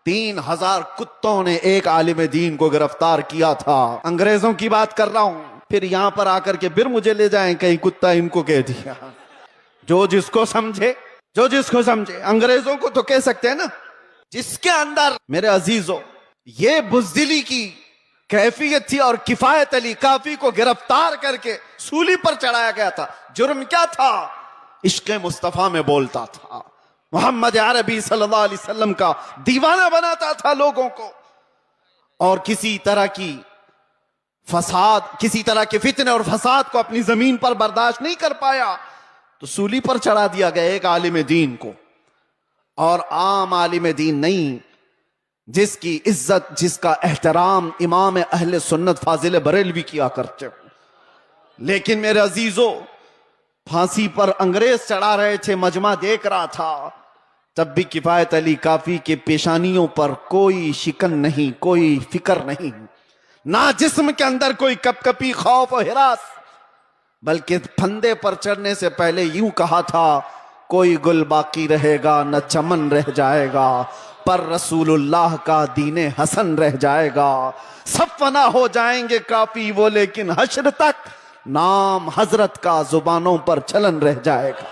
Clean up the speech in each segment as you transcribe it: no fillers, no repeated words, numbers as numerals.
3,000 کتوں نے ایک عالم دین کو گرفتار کیا تھا. انگریزوں کی بات کر رہا ہوں. پھر یہاں پر آ کر کے پھر مجھے لے جائیں کہیں کتا ان کو کہہ دیا. جو جس کو سمجھے، جو جس کو سمجھے. انگریزوں کو تو کہہ سکتے ہیں نا. جس کے اندر میرے عزیزوں یہ بزدلی کی کیفیت تھی اور کفایت علی کافی کو گرفتار کر کے سولی پر چڑھایا گیا تھا. جرم کیا تھا؟ عشق مصطفیٰ میں بولتا تھا. محمد عربی صلی اللہ علیہ وسلم کا دیوانہ بناتا تھا لوگوں کو، اور کسی طرح کی فساد، کسی طرح کے فتنے اور فساد کو اپنی زمین پر برداشت نہیں کر پایا تو سولی پر چڑھا دیا گیا ایک عالم دین کو. اور عام عالم دین نہیں، جس کی عزت، جس کا احترام امام اہل سنت فاضل بریلوی کیا کرتے. لیکن میرے عزیزو، پھانسی پر انگریز چڑھا رہے تھے، مجمع دیکھ رہا تھا، تب بھی کفایت علی کافی کے پیشانیوں پر کوئی شکن نہیں، کوئی فکر نہیں، نہ جسم کے اندر کوئی کپ کپی خوف و ہراس، بلکہ پھندے پر چڑھنے سے پہلے یوں کہا تھا، کوئی گل باقی رہے گا نہ چمن رہ جائے گا، پر رسول اللہ کا دین حسن رہ جائے گا. سب فنا ہو جائیں گے کافی وہ، لیکن حشر تک نام حضرت کا زبانوں پر چلن رہ جائے گا.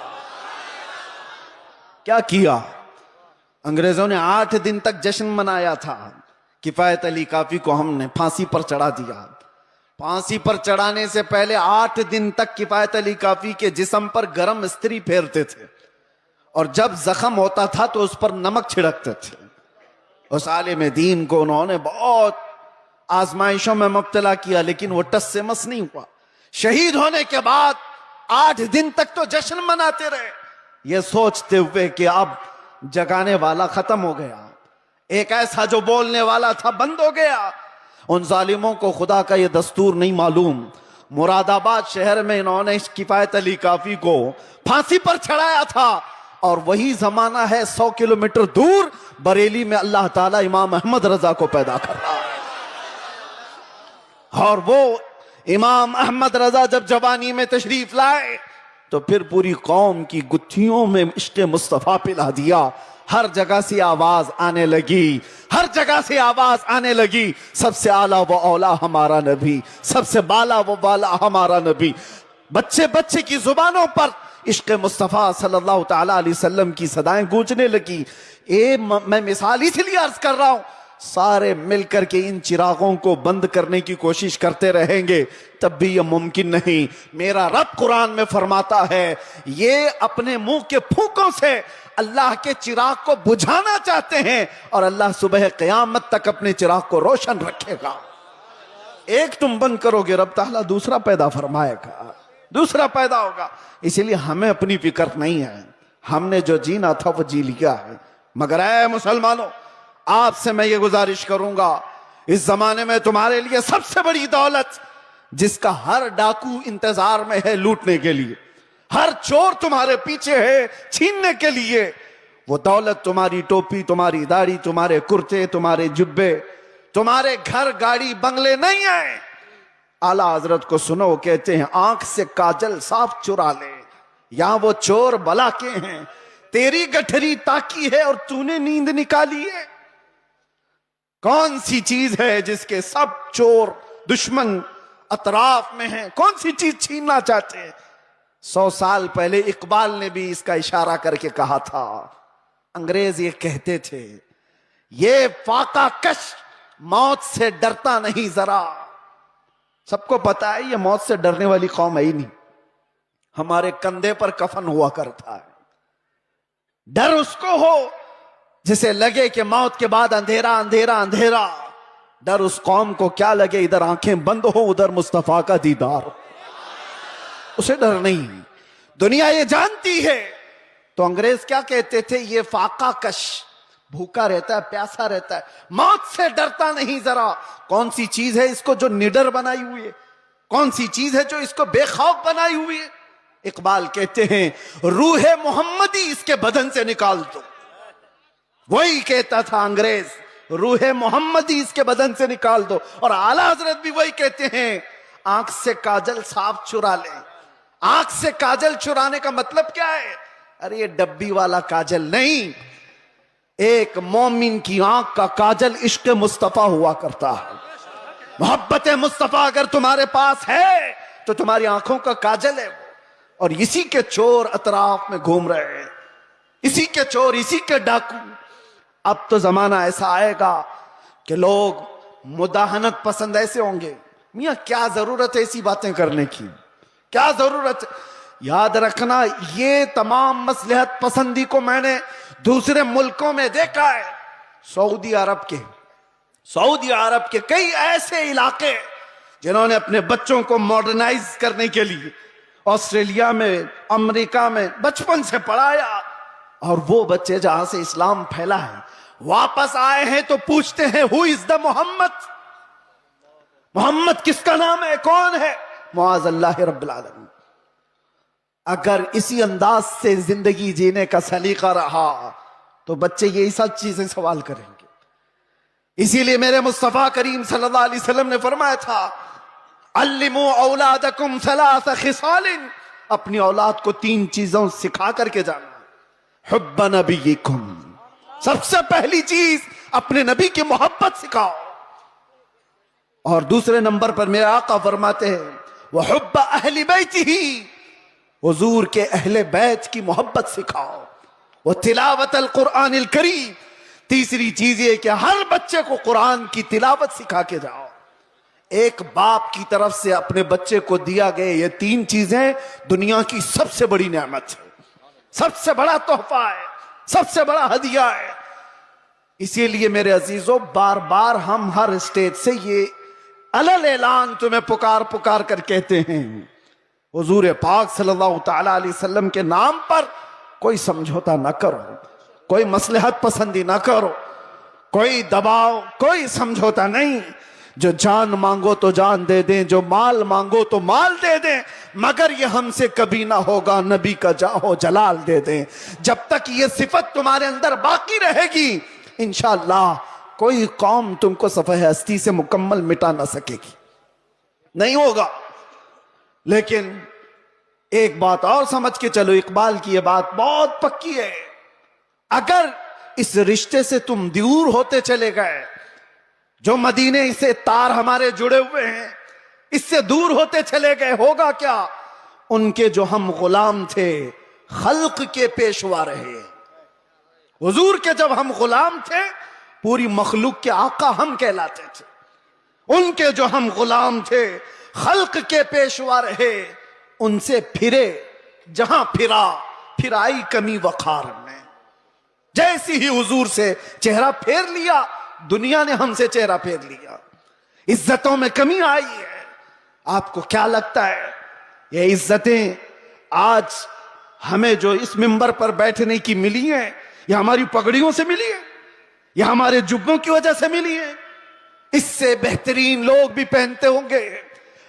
کیا کیا؟ انگریزوں نے 8 دن تک جشن منایا تھا. کفایت علی کافی کو ہم نے پھانسی پر چڑھا دیا. پھانسی پر چڑھانے سے پہلے 8 دن تک کفایت علی کافی کے جسم پر گرم استری پھیرتے تھے، اور جب زخم ہوتا تھا تو اس پر نمک چھڑکتے تھے. اس عالم دین کو انہوں نے بہت آزمائشوں میں مبتلا کیا، لیکن وہ ٹس سے مس نہیں ہوا. شہید ہونے کے بعد 8 دن تک تو جشن مناتے رہے، یہ سوچتے ہوئے کہ اب جگانے والا ختم ہو گیا، ایک ایسا جو بولنے والا تھا بند ہو گیا. ان ظالموں کو خدا کا یہ دستور نہیں معلوم. مراد آباد شہر میں انہوں نے کفایت علی کافی کو پھانسی پر چڑھایا تھا، اور وہی زمانہ ہے 100 کلومیٹر دور بریلی میں اللہ تعالیٰ امام احمد رضا کو پیدا کر رہا ہے. اور وہ امام احمد رضا جب جوانی میں تشریف لائے تو پھر پوری قوم کی گتھیوں میں عشق مصطفیٰ پلا دیا. ہر جگہ سے آواز آنے لگی، ہر جگہ سے آواز آنے لگی، سب سے اعلیٰ و اولا ہمارا نبی، سب سے بالا و بالا ہمارا نبی. بچے بچے کی زبانوں پر عشق مصطفیٰ صلی اللہ تعالیٰ علیہ وسلم کی صدائیں گونجنے لگی. میں مثال اس لیے عرض کر رہا ہوں، سارے مل کر کے ان چراغوں کو بند کرنے کی کوشش کرتے رہیں گے تب بھی یہ ممکن نہیں. میرا رب قرآن میں فرماتا ہے، یہ اپنے منہ کے پھونکوں سے اللہ کے چراغ کو بجھانا چاہتے ہیں، اور اللہ صبح قیامت تک اپنے چراغ کو روشن رکھے گا. ایک تم بند کرو گے، رب تعالیٰ دوسرا پیدا فرمائے گا، دوسرا پیدا ہوگا. اسی لیے ہمیں اپنی فکر نہیں ہے، ہم نے جو جینا تھا وہ جی لیا ہے. مگر اے مسلمانوں، آپ سے میں یہ گزارش کروں گا، اس زمانے میں تمہارے لیے سب سے بڑی دولت جس کا ہر ڈاکو انتظار میں ہے لوٹنے کے لیے، ہر چور تمہارے پیچھے ہے چھیننے کے لیے، وہ دولت تمہاری ٹوپی، تمہاری داڑھی، تمہارے کرتے، تمہارے جبے، تمہارے گھر گاڑی بنگلے نہیں ہیں. اعلیٰ حضرت کو سنو، کہتے ہیں آنکھ سے کاجل صاف چرا لے، یہاں وہ چور بلا کے ہیں، تیری گٹھری تاکی ہے اور تو نے نیند نکالی ہے. کون سی چیز ہے جس کے سب چور دشمن اطراف میں ہیں؟ کون سی چیز چھیننا چاہتے ہیں؟ 100 سال پہلے اقبال نے بھی اس کا اشارہ کر کے کہا تھا. انگریز یہ کہتے تھے، یہ فاقہ کش موت سے ڈرتا نہیں ذرا. سب کو پتا ہے یہ موت سے ڈرنے والی قوم ہے ہی نہیں. ہمارے کندھے پر کفن ہوا کرتا ہے. ڈر اس کو ہو جسے لگے کہ موت کے بعد اندھیرا اندھیرا اندھیرا. ڈر اس قوم کو کیا لگے ادھر آنکھیں بند ہو ادھر مصطفیٰ کا دیدار ہو. اسے ڈر نہیں، دنیا یہ جانتی ہے. تو انگریز کیا کہتے تھے؟ یہ فاقہ کش، بھوکا رہتا ہے، پیاسا رہتا ہے، موت سے ڈرتا نہیں ذرا. کون سی چیز ہے اس کو جو نڈر بنائی ہوئی ہے؟ کون سی چیز ہے جو اس کو بے خوف بنائی ہوئی ہے؟ اقبال کہتے ہیں، روح محمدی اس کے بدن سے نکال دو. وہی کہتا تھا انگریز، روح محمدی اس کے بدن سے نکال دو. اور اعلیٰ حضرت بھی وہی کہتے ہیں، آنکھ سے کاجل صاف چرا لیں. آنکھ سے کاجل چرانے کا مطلب کیا ہے؟ ارے یہ ڈبی والا کاجل نہیں، ایک مومن کی آنکھ کا کاجل عشق مصطفیٰ ہوا کرتا ہے. محبت مصطفیٰ اگر تمہارے پاس ہے تو تمہاری آنکھوں کا کاجل ہے وہ. اور اسی کے چور اطراف میں گھوم رہے ہیں, اسی کے چور, اسی کے ڈاکو. اب تو زمانہ ایسا آئے گا کہ لوگ مداہنت پسند ایسے ہوں گے. میاں کیا ضرورت ہے ایسی باتیں کرنے کی, کیا ضرورت ہے؟ یاد رکھنا, یہ تمام مصلحت پسندی کو میں نے دوسرے ملکوں میں دیکھا ہے. سعودی عرب کے کئی ایسے علاقے جنہوں نے اپنے بچوں کو ماڈرنائز کرنے کے لیے آسٹریلیا میں, امریکہ میں بچپن سے پڑھایا, اور وہ بچے جہاں سے اسلام پھیلا ہے واپس آئے ہیں تو پوچھتے ہیں ہو از دا محمد, محمد کس کا نام ہے, کون ہے؟ معاذ اللہ رب العالمین. اگر اسی انداز سے زندگی جینے کا سلیقہ رہا تو بچے یہی سب چیزیں سوال کریں گے. اسی لیے میرے مصطفیٰ کریم صلی اللہ علیہ وسلم نے فرمایا تھا علموا اولادکم ثلاث خصال, اپنی اولاد کو 3 چیزوں سکھا کر کے جانا. حب نبیکم, سب سے پہلی چیز اپنے نبی کی محبت سکھاؤ. اور دوسرے نمبر پر میرے آقا فرماتے ہیں وحب اہل بیتہ, حضور کے اہل بیت کی محبت سکھاؤ. وتلاوت القرآن الکریم, تیسری چیز یہ کہ ہر بچے کو قرآن کی تلاوت سکھا کے جاؤ. ایک باپ کی طرف سے اپنے بچے کو دیا گئے یہ 3 چیزیں دنیا کی سب سے بڑی نعمت ہے, سب سے بڑا تحفہ ہے, سب سے بڑا ہدیہ ہے. اسی لیے میرے عزیزوں, بار بار ہم ہر اسٹیج سے یہ علل اعلان تمہیں پکار کر کہتے ہیں, حضور پاک صلی اللہ تعالی علیہ وسلم کے نام پر کوئی سمجھوتا نہ کرو, کوئی مصلحت پسندی نہ کرو, کوئی دباؤ, کوئی سمجھوتا نہیں. جو جان مانگو تو جان دے دیں, جو مال مانگو تو مال دے دیں, مگر یہ ہم سے کبھی نہ ہوگا نبی کا جاہو جلال دے دیں. جب تک یہ صفت تمہارے اندر باقی رہے گی انشاءاللہ کوئی قوم تم کو صفحہ ہستی سے مکمل مٹا نہ سکے گی, نہیں ہوگا. لیکن ایک بات اور سمجھ کے چلو, اقبال کی یہ بات بہت پکی ہے. اگر اس رشتے سے تم دور ہوتے چلے گئے, جو مدینے سے تار ہمارے جڑے ہوئے ہیں اس سے دور ہوتے چلے گئے, ہوگا کیا؟ ان کے جو ہم غلام تھے خلق کے پیشوا رہے. حضور کے جب ہم غلام تھے پوری مخلوق کے آقا ہم کہلاتے تھے. ان کے جو ہم غلام تھے خلق کے پیشوا رہے. ان سے پھرے جہاں پھر آئی کمی وقار میں. جیسی ہی حضور سے چہرہ پھیر لیا دنیا نے ہم سے چہرہ پھیر لیا, عزتوں میں کمی آئی ہے. آپ کو کیا لگتا ہے یہ عزتیں آج ہمیں جو اس منبر پر بیٹھنے کی ملی ہیں یہ ہماری پگڑیوں سے ملی ہے, یہ ہمارے جبوں کی وجہ سے ملی ہے؟ اس سے بہترین لوگ بھی پہنتے ہوں گے.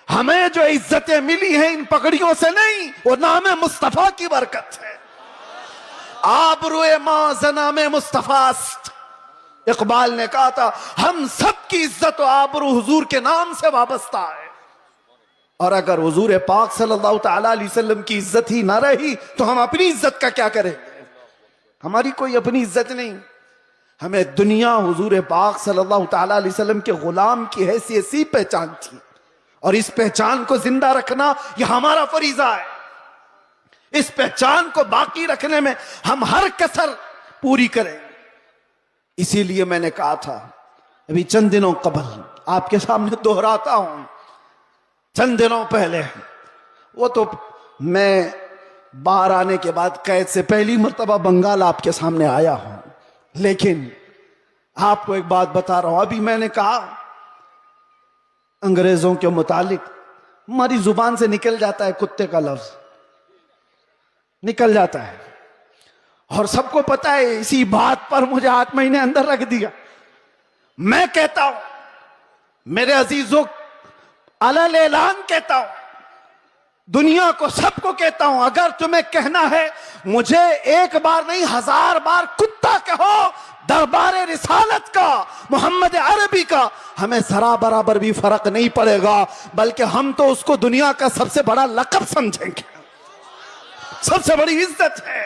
ہمیں جو عزتیں ملی ہیں ان پگڑیوں سے نہیں, وہ نام مصطفیٰ کی برکت ہے. آبروئے ماں زنام مصطفیٰ است. اقبال نے کہا تھا ہم سب کی عزت و آبرو حضور کے نام سے وابستہ ہے. اور اگر حضور پاک صلی اللہ تعالی علیہ وسلم کی عزت ہی نہ رہی تو ہم اپنی عزت کا کیا کریں؟ ہماری کوئی اپنی عزت نہیں. ہمیں دنیا حضور پاک صلی اللہ تعالی علیہ وسلم کے غلام کی حیثیت سی پہچان تھی, اور اس پہچان کو زندہ رکھنا یہ ہمارا فریضہ ہے. اس پہچان کو باقی رکھنے میں ہم ہر کسر پوری کریں. اسی لیے میں نے کہا تھا ابھی چند دنوں قبل, آپ کے سامنے دہراتا ہوں, چند دنوں پہلے, وہ تو میں باہر آنے کے بعد قید سے پہلی مرتبہ بنگال آپ کے سامنے آیا ہوں, لیکن آپ کو ایک بات بتا رہا ہوں. ابھی میں نے کہا انگریزوں کے متعلق ہماری زبان سے نکل جاتا ہے کتے کا لفظ, نکل جاتا ہے, اور سب کو پتا ہے. اسی بات پر مجھے 8 مہینے اندر رکھ دیا. میں کہتا ہوں میرے عزیزوں, علل اعلان کہتا ہوں, دنیا کو سب کو کہتا ہوں, اگر تمہیں کہنا ہے مجھے ایک بار نہیں 1000 بار کتا کہو, دربار رسالت کا, محمد عربی کا, ہمیں ذرا برابر بھی فرق نہیں پڑے گا, بلکہ ہم تو اس کو دنیا کا سب سے بڑا لقب سمجھیں گے, سب سے بڑی عزت ہے.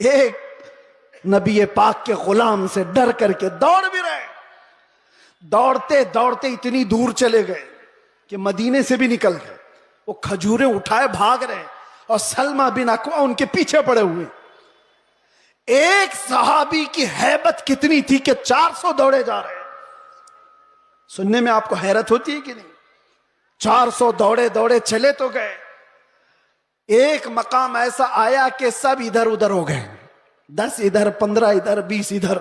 ایک نبی پاک کے غلام سے ڈر کر کے دوڑ بھی رہے. دوڑتے دوڑتے اتنی دور چلے گئے کہ مدینے سے بھی نکل گئے. وہ کھجوریں اٹھائے بھاگ رہے اور سلمہ بن اکوع ان کے پیچھے پڑے ہوئے. ایک صحابی کی ہیبت کتنی تھی کہ 400 دوڑے جا رہے ہیں. سننے میں آپ کو حیرت ہوتی ہے کہ نہیں؟ 400 دوڑے دوڑے چلے تو گئے. ایک مقام ایسا آیا کہ سب ادھر ادھر ہو گئے, 10 ادھر 15 ادھر 20 ادھر,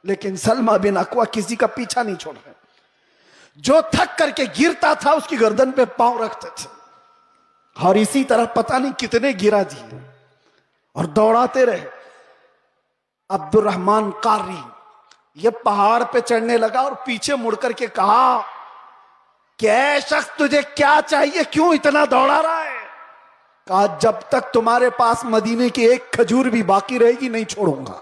لیکن سلمہ بن اکوع کسی کا پیچھا نہیں چھوڑ رہے. جو تھک کر کے گرتا تھا اس کی گردن پہ پاؤں رکھتے تھے, اور اسی طرح پتہ نہیں کتنے گرا دیے اور دوڑاتے رہے. عبد الرحمن قاری یہ پہاڑ پہ چڑھنے لگا اور پیچھے مڑ کر کے کہا کہ اے شخص تجھے کیا چاہیے, کیوں اتنا دوڑا رہا ہے؟ کہا جب تک تمہارے پاس مدینے کی ایک کھجور بھی باقی رہے گی نہیں چھوڑوں گا.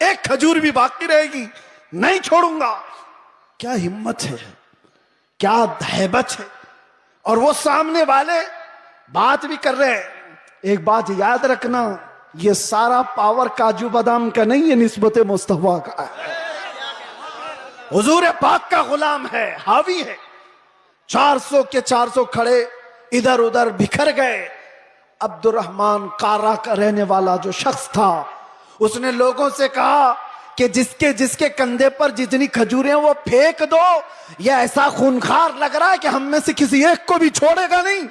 ایک کھجور بھی باقی رہے گی نہیں چھوڑوں گا. کیا ہمت ہے, کیا ہیبت ہے. اور وہ سامنے والے بات بھی کر رہے ہیں. ایک بات یاد رکھنا, یہ سارا پاور کاجو بادام کا نہیں, یہ نسبت مصطفیٰ کا ہے. حضور پاک کا غلام ہے, حاوی ہے. 400 کے 400 کھڑے ادھر ادھر بکھر گئے. عبد الرحمن قارہ کا رہنے والا جو شخص تھا اس نے لوگوں سے کہا کہ جس کے کندھے پر جتنی کھجوریں وہ پھینک دو, یہ ایسا خونخوار لگ رہا ہے کہ ہم میں سے کسی ایک کو بھی چھوڑے گا نہیں.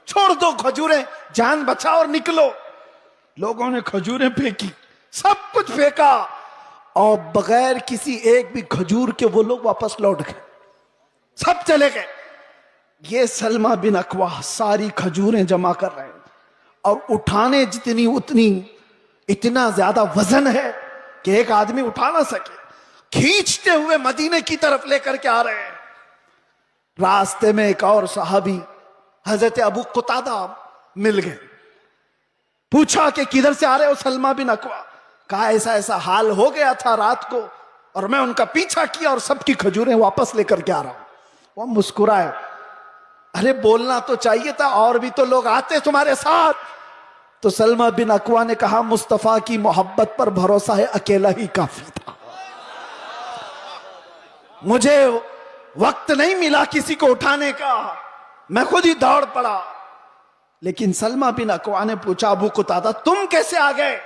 چھوڑ دو کھجوریں, جان بچاؤ اور نکلو. لوگوں نے کھجوریں پھینکی, سب کچھ پھینکا, اور بغیر کسی ایک بھی کھجور کے وہ لوگ واپس لوٹ گئے, سب چلے گئے. یہ سلمہ بن اکوع ساری کھجوریں جمع کر رہے ہیں, اور اٹھانے جتنی اتنی, اتنا زیادہ وزن ہے کہ ایک آدمی اٹھا نہ سکے. کھینچتے ہوئے مدینے کی طرف لے کر کے آ رہے ہیں. راستے میں ایک اور صحابی حضرت ابو قتادہ مل گئے. پوچھا کہ کدھر سے آ رہے ہو سلمہ بن اکوع؟ کہا ایسا ایسا حال ہو گیا تھا رات کو, اور میں ان کا پیچھا کیا اور سب کی کھجوریں واپس لے کر کے آ رہا ہوں. وہ مسکرائے, ارے بولنا تو چاہیے تھا, اور بھی تو لوگ آتے تمہارے ساتھ. تو سلمہ بن اکوع نے کہا مصطفیٰ کی محبت پر بھروسہ ہے, اکیلا ہی کافی تھا, مجھے وقت نہیں ملا کسی کو اٹھانے کا, میں خود ہی دوڑ پڑا. لیکن سلمہ بن اکوع نے پوچھا ابو قتادہ تم کیسے آ گئے؟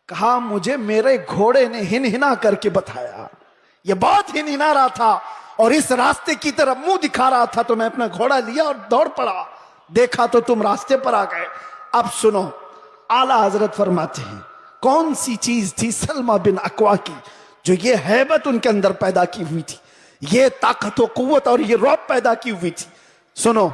کہا مجھے میرے گھوڑے نے ہنہنا کر کے بتایا, یہ بہت ہنہنا رہا تھا اور اس راستے کی طرف منہ دکھا رہا تھا, تو میں اپنا گھوڑا لیا اور دوڑ پڑا, دیکھا تو تم راستے پر آ گئے. اب سنو, اعلیٰ حضرت فرماتے ہیں کون سی چیز تھی سلمہ بن اکوع کی جو یہ ہیبت ان کے اندر پیدا کی ہوئی تھی, یہ طاقت و قوت اور یہ رعب پیدا کی ہوئی تھی. سنو,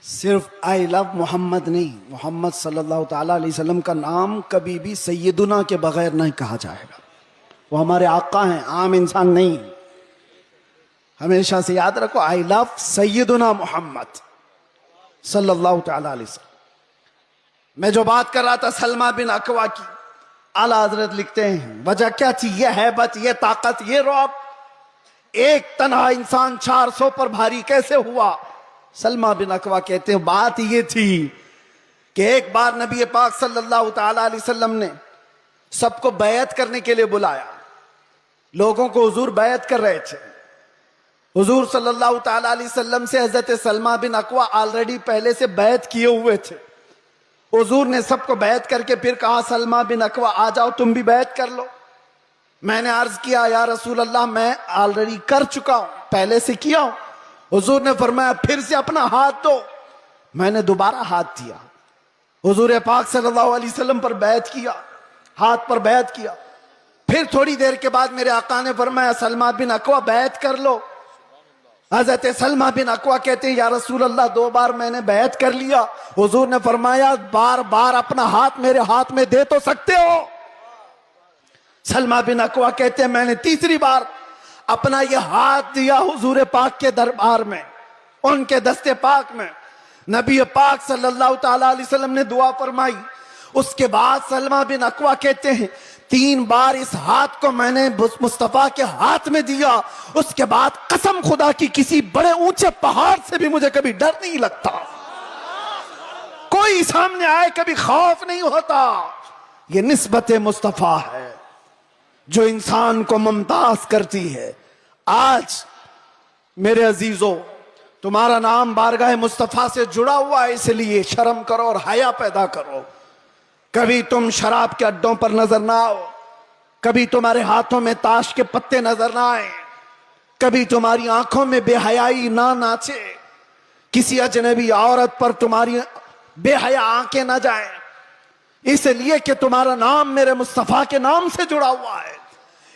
صرف آئی لو محمد نہیں, محمد صلی اللہ تعالیٰ علیہ وسلم کا نام کبھی بھی سیدنا کے بغیر نہیں کہا جائے گا. وہ ہمارے آقا ہیں, عام انسان نہیں. ہمیشہ سے یاد رکھو, آئی لو سیدنا محمد صلی اللہ تعالیٰ علیہ وسلم. میں جو بات کر رہا تھا سلمہ بن اکوع کی, اعلیٰ حضرت لکھتے ہیں وجہ کیا تھی, یہ ہیبت, یہ طاقت, یہ رعب. ایک تنہا انسان 400 پر بھاری کیسے ہوا؟ سلمہ بن اکوع کہتے ہیں بات یہ تھی کہ ایک بار نبی پاک صلی اللہ تعالی علیہ وسلم نے سب کو بیعت کرنے کے لیے بلایا. لوگوں کو حضور بیعت کر رہے تھے. حضور صلی اللہ تعالی علیہ وسلم سے حضرت سلمہ بن اکوع آلریڈی پہلے سے بیعت کیے ہوئے تھے. حضور نے سب کو بیعت کر کے پھر کہا سلمہ بن اکوع آ جاؤ تم بھی بیعت کر لو. میں نے عرض کیا یا رسول اللہ میں آلریڈی کر چکا ہوں, پہلے سے کیا ہوں. حضور نے فرمایا پھر سے اپنا ہاتھ دو. میں نے دوبارہ ہاتھ دیا. حضور پاک صلی اللہ علیہ وسلم پر بیعت کیا, ہاتھ پر بیعت کیا. پھر تھوڑی دیر کے بعد میرے آقا نے فرمایا سلمہ بن اکوع بیعت کر لو. حضرت سلمہ بن اکوا کہتے ہیں یا رسول اللہ 2 بار میں نے بیعت کر لیا. حضور نے فرمایا بار بار اپنا ہاتھ میرے ہاتھ میں دے تو سکتے ہو. سلمہ بن اکوا کہتے ہیں میں نے 3ری بار اپنا یہ ہاتھ دیا حضور پاک کے دربار میں, ان کے دستے پاک میں. نبی پاک صلی اللہ تعالی علیہ وسلم نے دعا فرمائی. اس کے بعد سلمہ بن اکوا کہتے ہیں 3 بار اس ہاتھ کو میں نے مصطفیٰ کے ہاتھ میں دیا. اس کے بعد قسم خدا کی کسی بڑے اونچے پہاڑ سے بھی مجھے کبھی ڈر نہیں لگتا, کوئی سامنے آئے کبھی خوف نہیں ہوتا. یہ نسبت مصطفیٰ ہے جو انسان کو ممتاز کرتی ہے. آج میرے عزیزو تمہارا نام بارگاہ مصطفیٰ سے جڑا ہوا ہے, اس لیے شرم کرو اور حیا پیدا کرو. کبھی تم شراب کے اڈوں پر نظر نہ آؤ, کبھی تمہارے ہاتھوں میں تاش کے پتے نظر نہ آئیں, کبھی تمہاری آنکھوں میں بے حیائی نہ ناچے, کسی اجنبی عورت پر تمہاری بے حیا آنکھیں نہ جائیں, اس لیے کہ تمہارا نام میرے مصطفیٰ کے نام سے جڑا ہوا ہے.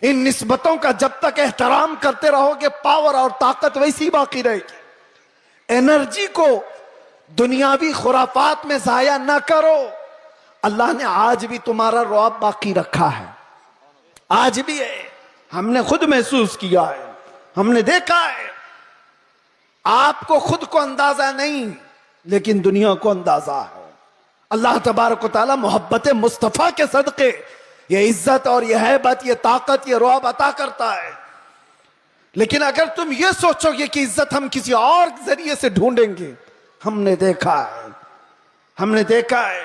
ان نسبتوں کا جب تک احترام کرتے رہو گے پاور اور طاقت ویسی باقی رہے گی. انرجی کو دنیاوی خرافات میں ضائع نہ کرو. اللہ نے آج بھی تمہارا رعب باقی رکھا ہے, آج بھی ہے. ہم نے خود محسوس کیا ہے, ہم نے دیکھا ہے. آپ کو خود کو اندازہ نہیں لیکن دنیا کو اندازہ ہے. اللہ تبارک و تعالی محبت مصطفیٰ کے صدقے یہ عزت اور یہ ہیبت, یہ طاقت, یہ رعب عطا کرتا ہے. لیکن اگر تم یہ سوچو گے کہ عزت ہم کسی اور ذریعے سے ڈھونڈیں گے, ہم نے دیکھا ہے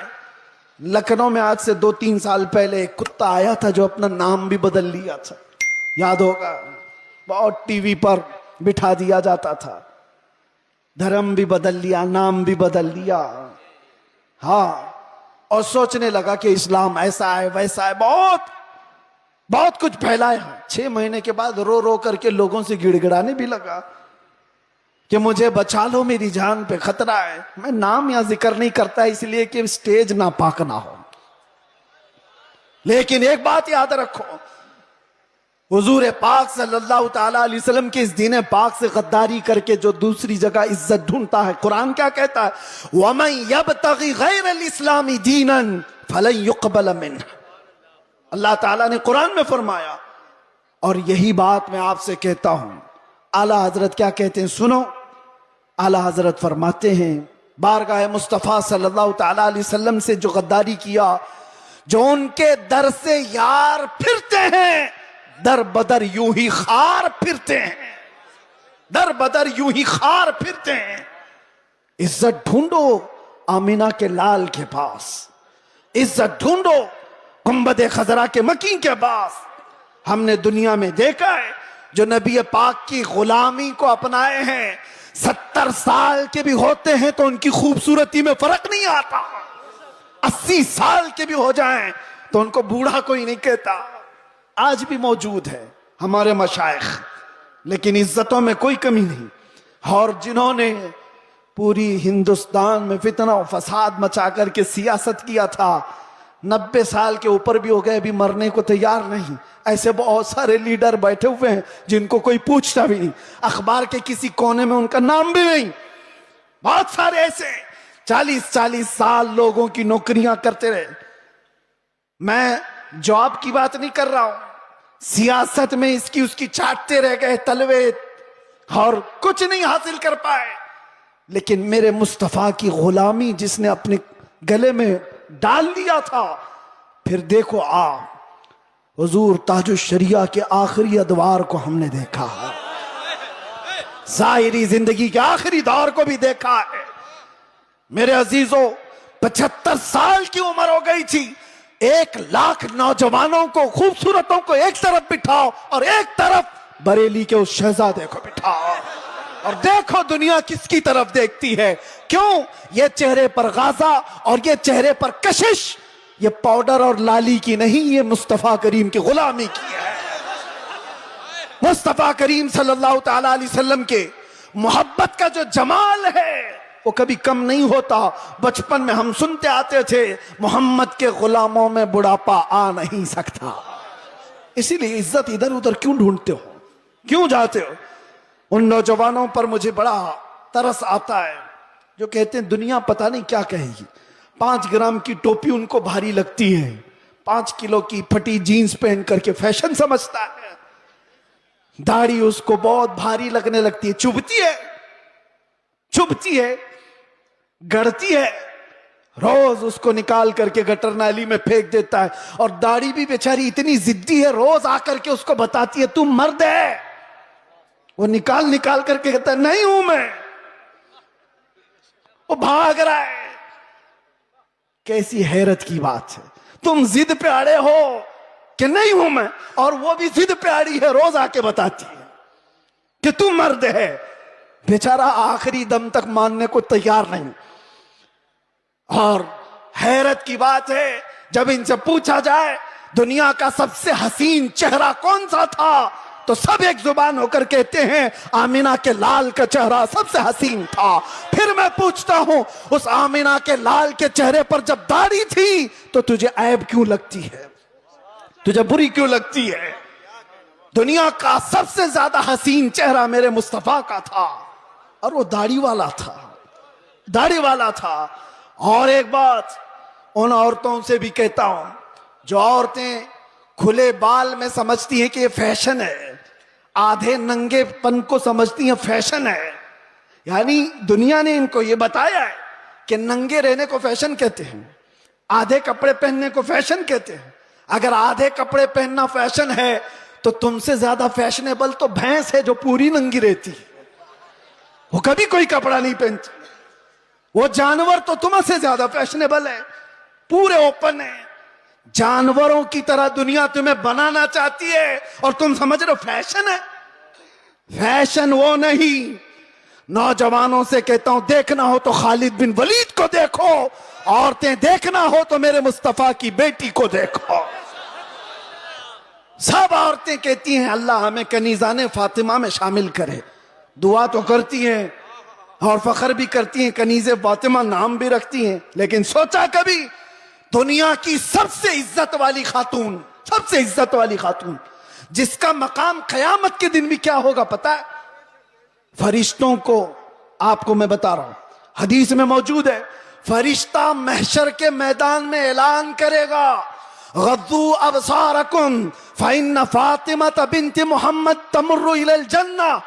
لکھنؤ میں آج سے 2-3 سال پہلے ایک کتا آیا تھا جو اپنا نام بھی بدل لیا تھا, یاد ہوگا. بہت ٹی وی پر بٹھا دیا جاتا تھا, دھرم بھی بدل لیا, نام بھی بدل لیا. ہاں, اور سوچنے لگا کہ اسلام ایسا ہے ویسا ہے, بہت کچھ پھیلایا. 6 مہینے کے بعد رو رو کر کے لوگوں سے گڑ گڑانے بھی لگا کہ مجھے بچا لو, میری جان پہ خطرہ ہے. میں نام یا ذکر نہیں کرتا اس لیے کہ سٹیج ناپاک نہ ہو, لیکن ایک بات یاد رکھو, حضور پاک صلی اللہ تعالی علیہ وسلم کے اس دین پاک سے غداری کر کے جو دوسری جگہ عزت ڈھونڈتا ہے, قرآن کیا کہتا ہے, وَمَن يَبْتَغِ غَيْرَ الْإِسْلَامِ دِينًا فَلَن يُقْبَلَ مِنْهُ. اللہ تعالیٰ نے قرآن میں فرمایا, اور یہی بات میں آپ سے کہتا ہوں. اعلیٰ حضرت کیا کہتے ہیں سنو. اعلیٰ حضرت فرماتے ہیں بارگاہ مصطفیٰ صلی اللہ تعالی علیہ وسلم سے جو غداری کیا, جو ان کے در سے یار پھرتے ہیں, در بدر یوں ہی خار پھرتے ہیں, در بدر یوں ہی خار پھرتے ہیں. عزت ڈھونڈو آمینہ کے لال کے پاس, عزت ڈھونڈو گنبد خضرا کے مکین کے پاس. ہم نے دنیا میں دیکھا ہے جو نبی پاک کی غلامی کو اپنائے ہیں 70 سال کے بھی ہوتے ہیں تو ان کی خوبصورتی میں فرق نہیں آتا, 80 سال کے بھی ہو جائیں تو ان کو بوڑھا کوئی نہیں کہتا. آج بھی موجود ہے ہمارے مشائخ, لیکن عزتوں میں کوئی کمی نہیں. اور جنہوں نے پوری ہندوستان میں فتنہ و فساد مچا کر کے سیاست کیا تھا, 90 سال کے اوپر بھی ہو گئے, ابھی مرنے کو تیار نہیں. ایسے بہت سارے لیڈر بیٹھے ہوئے ہیں جن کو کوئی پوچھتا بھی نہیں, اخبار کے کسی کونے میں ان کا نام بھی نہیں. بہت سارے ایسے 40 سال لوگوں کی نوکریاں کرتے رہے. میں جاب کی بات نہیں کر رہا ہوں, سیاست میں اس کی چاٹتے رہ گئے تلوے اور کچھ نہیں حاصل کر پائے. لیکن میرے مصطفیٰ کی غلامی جس نے اپنے گلے میں ڈال دیا تھا, پھر دیکھو حضور تاج الشریعہ کے آخری ادوار کو ہم نے دیکھا ہے, ظاہری زندگی کے آخری دور کو بھی دیکھا ہے. میرے عزیزوں 75 سال کی عمر ہو گئی تھی, 1 لاکھ نوجوانوں کو, خوبصورتوں کو ایک طرف بٹھاؤ اور ایک طرف بریلی کے اس شہزادے کو بٹھاؤ, اور دیکھو دنیا کس کی طرف دیکھتی ہے. کیوں؟ یہ چہرے پر غازہ اور یہ چہرے پر کشش, یہ پاؤڈر اور لالی کی نہیں, یہ مصطفیٰ کریم کی غلامی کی ہے. مصطفیٰ کریم صلی اللہ تعالی علیہ وسلم کے محبت کا جو جمال ہے وہ کبھی کم نہیں ہوتا. بچپن میں ہم سنتے آتے تھے محمد کے غلاموں میں بڑھاپا آ نہیں سکتا. اسی لیے عزت ادھر ادھر کیوں ڈھونڈتے ہو, کیوں جاتے ہو؟ ان نوجوانوں پر مجھے بڑا ترس آتا ہے جو کہتے ہیں دنیا پتہ نہیں کیا کہے گی. 5 گرام کی ٹوپی ان کو بھاری لگتی ہے, 5 کلو کی پھٹی جینز پہن کر کے فیشن سمجھتا ہے. داڑھی اس کو بہت بھاری لگنے لگتی ہے, چبھتی ہے, گڑتی ہے, روز اس کو نکال کر کے گٹر نالی میں پھینک دیتا ہے. اور داڑھی بھی بیچاری اتنی ضدی ہے, روز آ کر کے اس کو بتاتی ہے تم مرد ہے. وہ نکال کر کے کہتا ہے نہیں ہوں میں. وہ بھاگ رہا ہے. کیسی حیرت کی بات ہے, تم ضد پہ اڑے ہو کہ نہیں ہوں میں, اور وہ بھی ضد پہ اڑی ہے, روز آ کے بتاتی ہے کہ تم مرد ہے. بیچارہ آخری دم تک ماننے کو تیار نہیں. اور حیرت کی بات ہے جب ان سے پوچھا جائے دنیا کا سب سے حسین چہرہ کون سا تھا, تو سب ایک زبان ہو کر کہتے ہیں آمینہ کے لال کا چہرہ سب سے حسین تھا. پھر میں پوچھتا ہوں اس آمینہ کے لال کے چہرے پر جب داڑھی تھی تو تجھے عیب کیوں لگتی ہے, تجھے بری کیوں لگتی ہے؟ دنیا کا سب سے زیادہ حسین چہرہ میرے مصطفیٰ کا تھا, اور وہ داڑھی والا تھا. اور ایک بات ان عورتوں سے بھی کہتا ہوں جو عورتیں کھلے بال میں سمجھتی ہیں کہ یہ فیشن ہے, آدھے ننگے پن کو سمجھتی ہیں فیشن ہے. یعنی دنیا نے ان کو یہ بتایا ہے کہ ننگے رہنے کو فیشن کہتے ہیں, آدھے کپڑے پہننے کو فیشن کہتے ہیں. اگر آدھے کپڑے پہننا فیشن ہے تو تم سے زیادہ فیشنیبل تو بھینس ہے جو پوری ننگی رہتی ہے, وہ کبھی کوئی کپڑا نہیں پہنتی. وہ جانور تو تم سے زیادہ فیشنیبل ہے, پورے اوپن ہے. جانوروں کی طرح دنیا تمہیں بنانا چاہتی ہے اور تم سمجھ رہے ہو فیشن ہے. فیشن وہ نہیں. نوجوانوں سے کہتا ہوں دیکھنا ہو تو خالد بن ولید کو دیکھو, عورتیں دیکھنا ہو تو میرے مصطفیٰ کی بیٹی کو دیکھو. سب عورتیں کہتی ہیں اللہ ہمیں کنیزان فاطمہ میں شامل کرے, دعا تو کرتی ہیں اور فخر بھی کرتی ہیں, کنیز فاطمہ نام بھی رکھتی ہیں. لیکن سوچا کبھی دنیا کی سب سے عزت والی خاتون جس کا مقام قیامت کے دن بھی کیا ہوگا پتا ہے؟ فرشتوں کو آپ کو میں بتا رہا ہوں, حدیث میں موجود ہے, فرشتہ محشر کے میدان میں اعلان کرے گا غضوا ابصارکم فإن فاطمہ بنت محمد تمر الی الجنہ.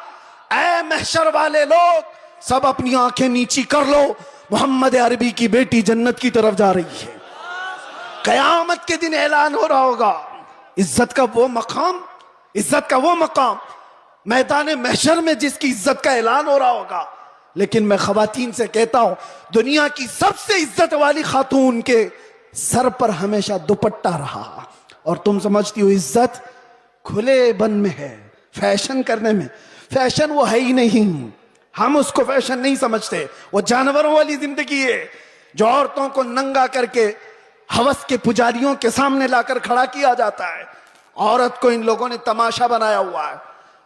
اے محشر والے لوگ سب اپنی آنکھیں نیچی کر لو, محمد عربی کی بیٹی جنت کی طرف جا رہی ہے. قیامت کے دن اعلان ہو رہا ہوگا. عزت کا وہ مقام میدان محشر میں جس کی عزت کا اعلان ہو رہا ہوگا. لیکن میں خواتین سے کہتا ہوں دنیا کی سب سے عزت والی خاتون کے سر پر ہمیشہ دوپٹہ رہا, اور تم سمجھتی ہو عزت کھلے بن میں ہے, فیشن کرنے میں. فیشن وہ ہے ہی نہیں, ہم اس کو فیشن نہیں سمجھتے. وہ جانوروں والی زندگی ہے جو عورتوں کو ننگا کر کے ہوس کے پجاریوں کے سامنے لا کر کھڑا کیا جاتا ہے. عورت کو ان لوگوں نے تماشا بنایا ہوا ہے,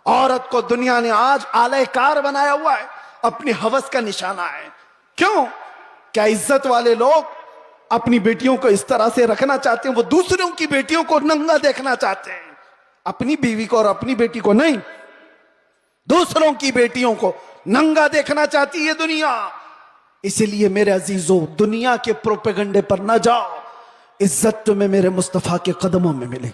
عورت کو دنیا نے آج آلہ کار بنایا ہوا ہے, اپنی ہوس کا نشانہ ہے. کیوں؟ کیا عزت والے لوگ اپنی بیٹیوں کو اس طرح سے رکھنا چاہتے ہیں؟ وہ دوسروں کی بیٹیوں کو ننگا دیکھنا چاہتے ہیں, اپنی بیوی کو اور اپنی بیٹی کو نہیں, دوسروں کی بیٹیوں کو ننگا دیکھنا چاہتی ہے دنیا. اسی لیے میرے عزیزوں دنیا کے پروپیگنڈے پر نہ جاؤ, عزت تمہیں میرے مصطفیٰ کے قدموں میں ملے.